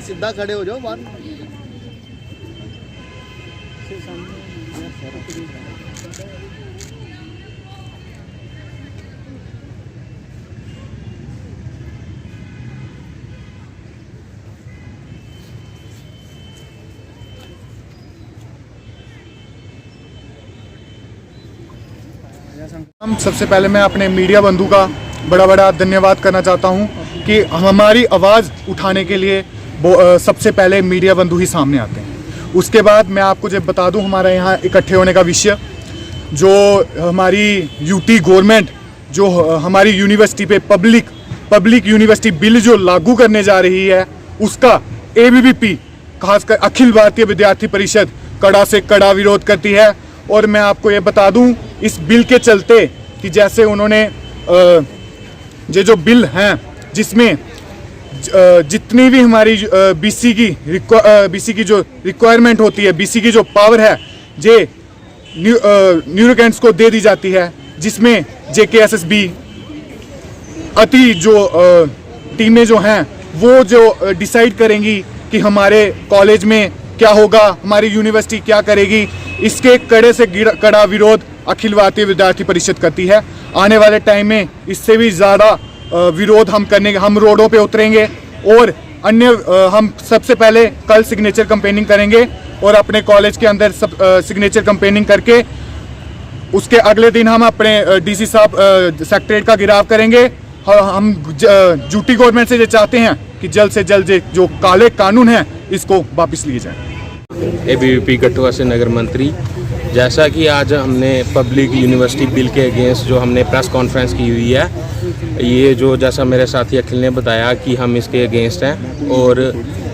सीधा खड़े हो जाओ बाहर। हम सबसे पहले मैं अपने मीडिया बंधु का बड़ा धन्यवाद करना चाहता हूं कि हमारी आवाज़ उठाने के लिए सबसे पहले मीडिया बंधु ही सामने आते हैं। उसके बाद मैं आपको जब बता दूं हमारे यहाँ इकट्ठे होने का विषय, जो हमारी यूटी गवर्नमेंट जो हमारी यूनिवर्सिटी पे पब्लिक यूनिवर्सिटी बिल जो लागू करने जा रही है, उसका ABVP खासकर अखिल भारतीय विद्यार्थी परिषद कड़ा से कड़ा विरोध करती है। और मैं आपको ये बता दूं इस बिल के चलते कि जैसे उन्होंने ये जो बिल हैं जिसमें जितनी भी हमारी BC की जो रिक्वायरमेंट होती है, BC की जो पावर है, ये न्यूरोकेंट्स को दे दी जाती है, जिसमें JKSSB अति जो टीमें जो हैं वो जो डिसाइड करेंगी कि हमारे कॉलेज में क्या होगा, हमारी यूनिवर्सिटी क्या करेगी। इसके कड़े से कड़ा विरोध अखिल भारतीय विद्यार्थी परिषद करती है। आने वाले टाइम में इससे भी ज़्यादा विरोध हम रोडों पे उतरेंगे और हम सबसे पहले कल सिग्नेचर कैंपेनिंग करेंगे और अपने कॉलेज के अंदर सिग्नेचर कैंपेनिंग करके उसके अगले दिन हम अपने DC साहब सेक्रेटरीट का घेराव करेंगे। हम यूटी गवर्नमेंट से ये चाहते हैं कि जल्द से जल्द जो काले कानून हैं इसको वापस लिए जाए। ABVP कठुआ से नगर मंत्री, जैसा कि आज हमने पब्लिक यूनिवर्सिटी बिल के अगेंस्ट जो हमने प्रेस कॉन्फ्रेंस की हुई है, ये जो जैसा मेरे साथी अखिल ने बताया कि हम इसके अगेंस्ट हैं। और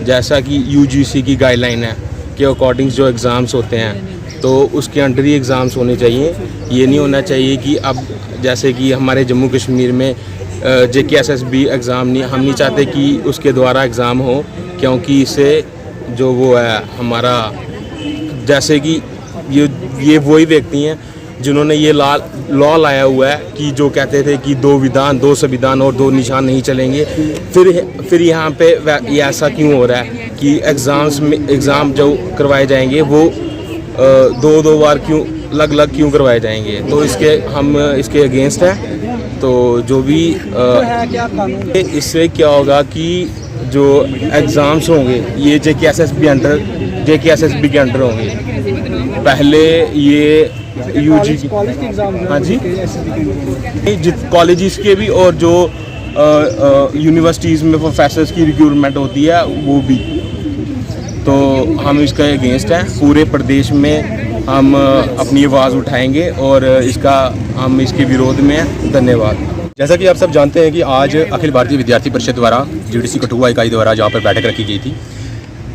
जैसा कि UGC की गाइडलाइन है कि अकॉर्डिंग जो एग्ज़ाम्स होते हैं तो उसके अंडर ही एग्ज़ाम्स होने चाहिए। ये नहीं होना चाहिए कि अब जैसे कि हमारे जम्मू कश्मीर में JKSSB एग्ज़ाम नहीं, हम नहीं चाहते कि उसके द्वारा एग्ज़ाम हो, क्योंकि इससे जो वो है हमारा, जैसे कि ये वही व्यक्ति हैं जिन्होंने ये लॉ लाया हुआ है कि जो कहते थे कि 2 विधान 2 संविधान और 2 निशान नहीं चलेंगे। फिर यहाँ पे ये ऐसा क्यों हो रहा है कि एग्ज़ाम जो करवाए जाएंगे वो 2 बार क्यों अलग क्यों करवाए जाएंगे। तो हम इसके अगेंस्ट हैं। तो जो भी इससे क्या होगा कि जो एग्ज़ाम्स होंगे ये JKSSB के अंडर होंगे। पहले ये UG हाँ जी कॉलेजेस के भी और जो यूनिवर्सिटीज़ में प्रोफेसर्स की रिक्रूटमेंट होती है वो भी। तो हम इसका अगेंस्ट हैं। पूरे प्रदेश में हम अपनी आवाज़ उठाएंगे और हम इसके विरोध में हैं। धन्यवाद। जैसा कि आप सब जानते हैं कि आज अखिल भारतीय विद्यार्थी परिषद द्वारा GDC कठुआ इकाई द्वारा जहाँ पर बैठक रखी गई थी,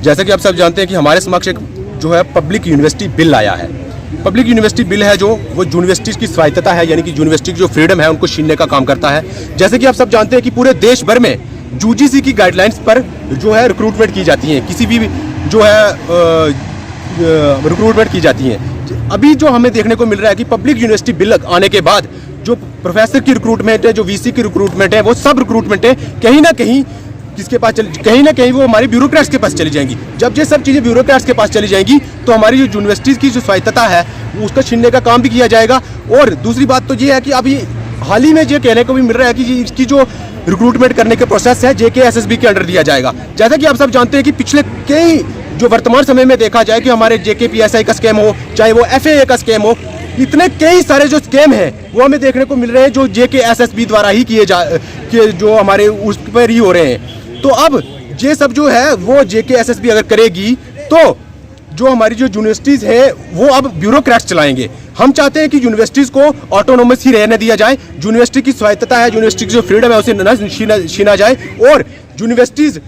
जैसा कि आप सब जानते हैं कि हमारे समक्ष एक जो है पब्लिक यूनिवर्सिटी बिल आया है। पब्लिक यूनिवर्सिटी बिल है जो वो यूनिवर्सिटीज़ की स्वायत्तता है, यानी कि यूनिवर्सिटी की जो फ्रीडम है उनको छीनने का काम करता है। जैसे कि आप सब जानते हैं कि पूरे देश भर में UGC की गाइडलाइंस पर जो है रिक्रूटमेंट की जाती है, किसी भी जो है रिक्रूटमेंट की जाती है। अभी जो हमें देखने को मिल रहा है कि पब्लिक यूनिवर्सिटी बिल आने के बाद जो प्रोफेसर की रिक्रूटमेंट है, जो VC की रिक्रूटमेंट है, वो सब रिक्रूटमेंट है कहीं ना कहीं किसके पास कहीं ना कहीं वो हमारे ब्यूरोक्रेट्स के पास चली जाएंगी। जब ये सब चीज़ें ब्यूरोक्रेट्स के पास चली जाएंगी तो हमारी जो यूनिवर्सिटीज़ की जो स्वायत्तता है उसका छीनने का काम भी किया जाएगा। और दूसरी बात तो ये है कि अभी हाल ही में ये कहने को भी मिल रहा है कि इसकी जो रिक्रूटमेंट करने का प्रोसेस है JKSSB के अंडर दिया जाएगा। जैसा कि आप सब जानते हैं कि पिछले कई जो वर्तमान समय में देखा जाए कि हमारे JKPSI का स्कैम हो, चाहे वो FAA का स्कैम हो, इतने कई सारे जो स्कैम हैं वो हमें देखने को मिल रहे हैं जो JKSSB द्वारा ही किए जो हमारे उस पर ही हो रहे हैं। तो अब ये सब जो है वो JKSSB अगर करेगी तो जो हमारी जो यूनिवर्सिटीज़ है वो अब ब्यूरोक्रेट्स चलाएंगे। हम चाहते हैं कि यूनिवर्सिटीज़ को ऑटोनोमस ही रहने दिया जाए। यूनिवर्सिटी की स्वायत्तता है, यूनिवर्सिटी की जो फ्रीडम है उसे न छीना जाए। और यूनिवर्सिटीज़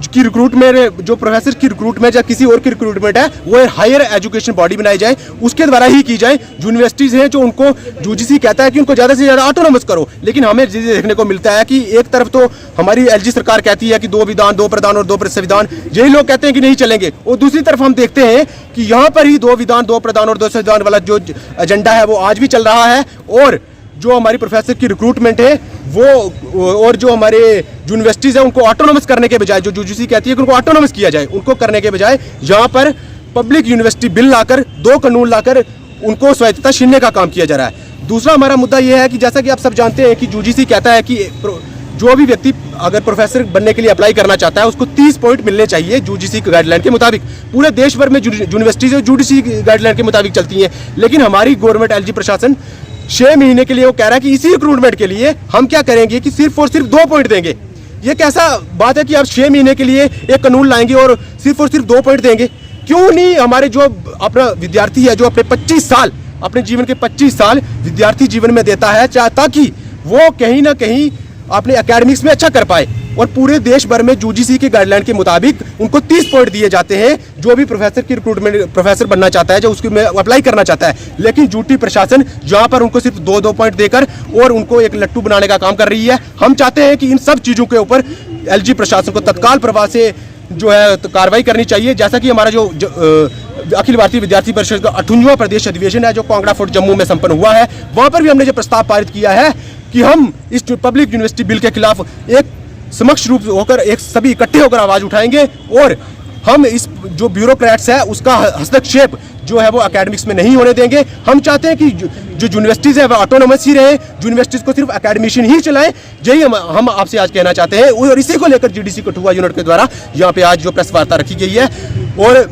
की रिक्रूटमेंट जो प्रोफेसर की रिक्रूटमेंट या किसी और की रिक्रूटमेंट है वो हायर एजुकेशन बॉडी बनाई जाए, उसके द्वारा ही की जाए। यूनिवर्सिटीज़ हैं जो उनको UGC कहता है कि उनको ज़्यादा से ज़्यादा ऑटोनोमस करो, लेकिन हमें देखने को मिलता है कि एक तरफ तो हमारी LG सरकार कहती है कि 2 विधान 2 प्रधान और 2 संविधान, यही लोग कहते हैं कि नहीं चलेंगे, और दूसरी तरफ हम देखते हैं कि यहाँ पर ही 2 विधान 2 प्रधान और 2 संविधान वाला जो एजेंडा है वो आज भी चल रहा है। और जो हमारी प्रोफेसर की रिक्रूटमेंट है वो और जो हमारे यूनिवर्सिटीज़ हैं उनको ऑटोनोमस करने के बजाय, जो यूजीसी कहती है कि उनको ऑटोनोमस किया जाए, उनको करने के बजाय यहाँ पर पब्लिक यूनिवर्सिटी बिल लाकर, 2 कानून लाकर उनको स्वायत्तता छीनने का काम किया जा रहा है। दूसरा हमारा मुद्दा यह है कि जैसा कि आप सब जानते हैं कि यूजीसी कहता है कि जो भी व्यक्ति अगर प्रोफेसर बनने के लिए अप्लाई करना चाहता है उसको 30 पॉइंट मिलने चाहिए यूजीसी गाइडलाइन के मुताबिक। पूरे देश भर में यूनिवर्सिटीज़ यूजीसी गाइडलाइन के मुताबिक चलती हैं, लेकिन हमारी गवर्नमेंट एलजी प्रशासन 6 महीने के लिए वो कह रहा है कि इसी रिक्रूटमेंट के लिए हम क्या करेंगे कि सिर्फ और सिर्फ 2 पॉइंट देंगे। ये कैसा बात है कि आप 6 महीने के लिए एक कानून लाएंगे और सिर्फ 2 पॉइंट देंगे? क्यों नहीं हमारे जो अपना विद्यार्थी है जो अपने 25 साल, अपने जीवन के 25 साल विद्यार्थी जीवन में देता है ताकि वो कहीं ना कहीं अपने एकेडमिक्स में अच्छा कर पाए, और पूरे देश भर में यूजीसी के गाइडलाइन के मुताबिक उनको 30 पॉइंट दिए जाते हैं जो भी प्रोफेसर की रिक्रूटमेंट प्रोफेसर बनना चाहता है, जो उसके में अप्लाई करना चाहता है। लेकिन यूटी प्रशासन यहाँ पर उनको सिर्फ 2 पॉइंट देकर और उनको एक लट्टू बनाने का काम कर रही है। हम चाहते हैं कि इन सब चीज़ों के ऊपर एलजी प्रशासन को तत्काल प्रभाव से जो है कार्रवाई करनी चाहिए। जैसा कि हमारा जो अखिल भारतीय विद्यार्थी परिषद का 58वां प्रदेश अधिवेशन है जो कांगड़ा फोर्ट जम्मू में संपन्न हुआ है, वहाँ पर भी हमने जो प्रस्ताव पारित किया है कि हम इस पब्लिक यूनिवर्सिटी बिल के खिलाफ एक समक्ष रूप होकर एक सभी इकट्ठे होकर आवाज़ उठाएंगे, और हम इस जो ब्यूरोक्रेट्स है उसका हस्तक्षेप जो है वो एकेडमिक्स में नहीं होने देंगे। हम चाहते हैं कि जो यूनिवर्सिटीज़ है वह ऑटोनोमस ही रहे, यूनिवर्सिटीज़ को सिर्फ एकेडमिशियन ही चलाएं। यही हम आपसे आज कहना चाहते हैं, और इसी को लेकर जीडीसी कठुआ यूनिट के द्वारा यहाँ पे आज जो प्रेस वार्ता रखी गई है, और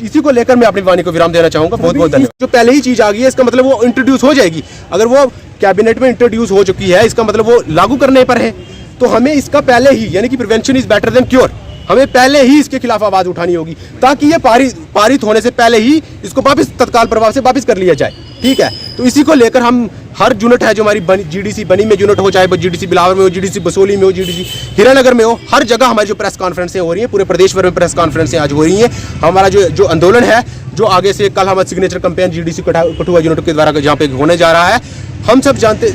इसी को लेकर मैं अपनी वाणी को विराम देना चाहूँगा। बहुत बहुत धन्यवाद। जो पहले ही चीज़ आ गई है इसका मतलब वो इंट्रोड्यूस हो जाएगी। अगर वो कैबिनेट में इंट्रोड्यूस हो चुकी है इसका मतलब वो लागू करने पर है, तो हमें इसका पहले ही, यानी कि prevention is better than cure, हमें पहले ही इसके खिलाफ आवाज़ उठानी होगी ताकि ये पारित होने से पहले ही इसको वापस तत्काल प्रभाव से वापस कर लिया जाए। ठीक है, तो इसी को लेकर हम हर यूनिट है जो हमारी जीडीसी बनी में यूनिट हो, चाहे जीडीसी बिलावर में हो, जीडीसी बसोली में हो, जीडीसी हीरानगर में हो, हर जगह हमारी जो प्रेस कॉन्फ्रेंसें हो रही हैं, पूरे प्रदेश भर में प्रेस कॉन्फ्रेंसें आज हो रही हैं। हमारा जो आंदोलन है जो आगे से कल हमारा signature campaign GDC Kathua unit के द्वारा जहाँ पे होने जा रहा है, हम सब जानते,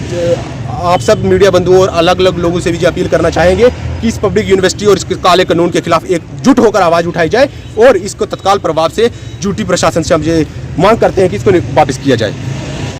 आप सब मीडिया बंधुओं और अलग अलग लोगों से भी अपील करना चाहेंगे कि इस पब्लिक यूनिवर्सिटी और इसके काले कानून के खिलाफ एकजुट होकर आवाज़ उठाई जाए और इसको तत्काल प्रभाव से यूटी प्रशासन से हम ये मांग करते हैं कि इसको वापस किया जाए।